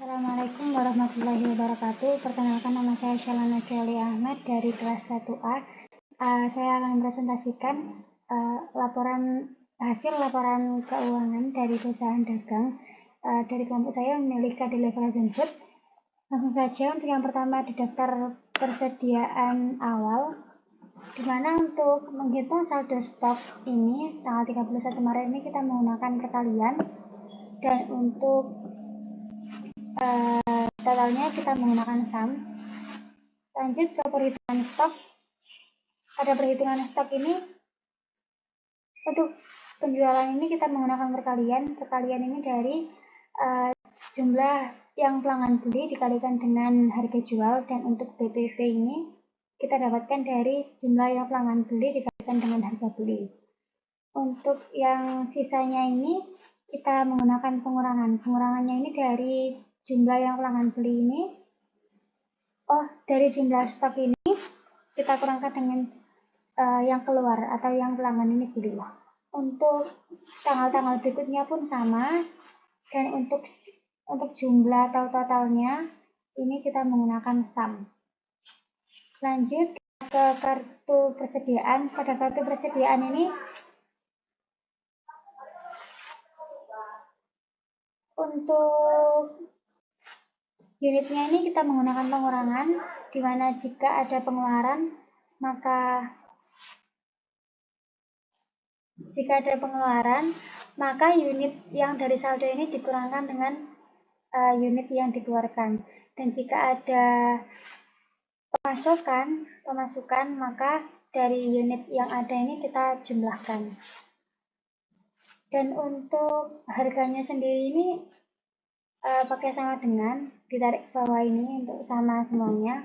Assalamualaikum warahmatullahi wabarakatuh. Perkenalkan, nama saya Shalana Kelly Ahmad dari kelas 1A. Saya akan mempresentasikan hasil laporan keuangan dari perusahaan dagang dari kelompok saya memilih KD Level Food. Langsung saja untuk yang pertama di daftar persediaan awal, di mana untuk menghitung saldo stok ini tanggal 31 Maret ini kita menggunakan perkalian, dan untuk totalnya kita menggunakan sum. Lanjut ke perhitungan stok. Pada perhitungan stok ini, untuk penjualan ini kita menggunakan perkalian. Perkalian ini dari jumlah yang pelanggan beli dikalikan dengan harga jual, dan untuk BPV ini kita dapatkan dari jumlah yang pelanggan beli dikalikan dengan harga beli. Untuk yang sisanya ini kita menggunakan pengurangan. Pengurangannya ini dari jumlah yang pelanggan beli ini, dari jumlah stok ini kita kurangkan dengan yang keluar atau yang pelanggan ini beli. Untuk tanggal-tanggal berikutnya pun sama, dan untuk jumlah atau totalnya ini kita menggunakan sum. Lanjut ke kartu persediaan. Pada kartu persediaan ini untuk unitnya ini kita menggunakan pengurangan, di mana jika ada pengeluaran maka unit yang dari saldo ini dikurangkan dengan unit yang dikeluarkan. Dan jika ada pemasukan, maka dari unit yang ada ini kita jumlahkan. Dan untuk harganya sendiri ini pakai sama dengan, ditarik ke bawah ini untuk sama semuanya.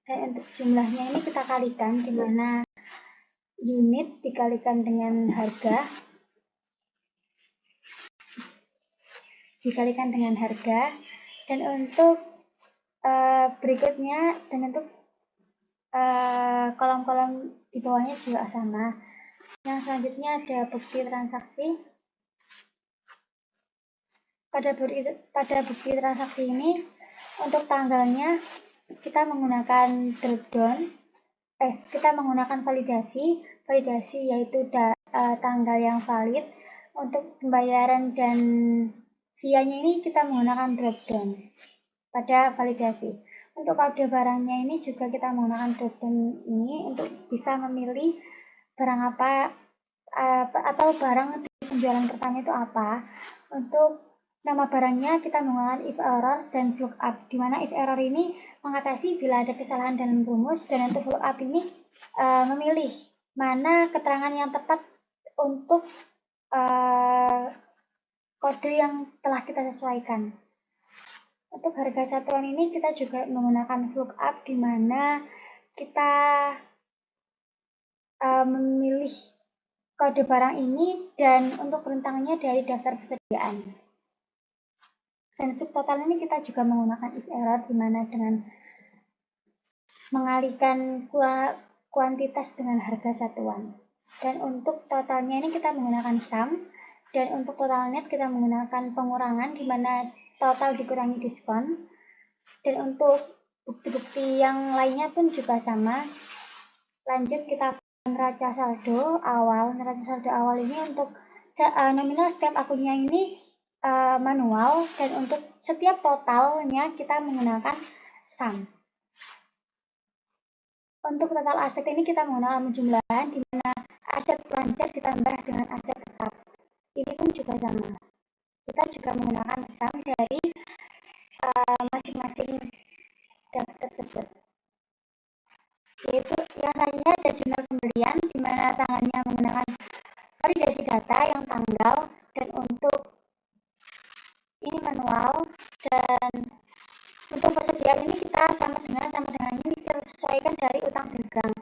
Dan untuk jumlahnya ini kita kalikan, di mana unit dikalikan dengan harga, dan untuk berikutnya, dan untuk kolom-kolom di bawahnya juga sama. Yang selanjutnya ada bukti transaksi. Pada bukti transaksi ini, untuk tanggalnya kita menggunakan validasi yaitu tanggal yang valid. Untuk pembayaran dan via-nya ini kita menggunakan drop-down pada validasi. Untuk kode barangnya ini juga kita menggunakan drop-down ini untuk bisa memilih barang apa atau barang di penjualan pertama itu apa. Untuk nama barangnya kita menggunakan if error dan lookup, di mana if error ini mengatasi bila ada kesalahan dalam rumus, dan untuk lookup ini memilih mana keterangan yang tepat untuk kode yang telah kita sesuaikan. Untuk harga satuan ini kita juga menggunakan lookup, di mana kita memilih kode barang ini dan untuk rentangnya dari daftar persediaan. Dan subtotal ini kita juga menggunakan if error, di mana dengan mengalihkan kuantitas dengan harga satuan. Dan untuk totalnya ini kita menggunakan sum, dan untuk total net kita menggunakan pengurangan, di mana total dikurangi diskon. Dan untuk bukti-bukti yang lainnya pun juga sama. Lanjut kita ke neraca saldo awal. Neraca saldo awal ini untuk nominal setiap akunnya ini manual, dan untuk setiap totalnya kita menggunakan sum. Untuk total aset ini kita menggunakan penjumlahan, di mana aset lancar ditambah dengan aset tetap. Ini pun juga sama. Kita juga menggunakan sum dari masing-masing daftar tersebut. Yaitu yang lainnya ada jurnal pembelian, di mana tanggalnya menggunakan validasi data yang tanggal, dan untuk ini manual. Dan untuk persediaan ini kita sama dengan ini kita sesuaikan dari utang dagang.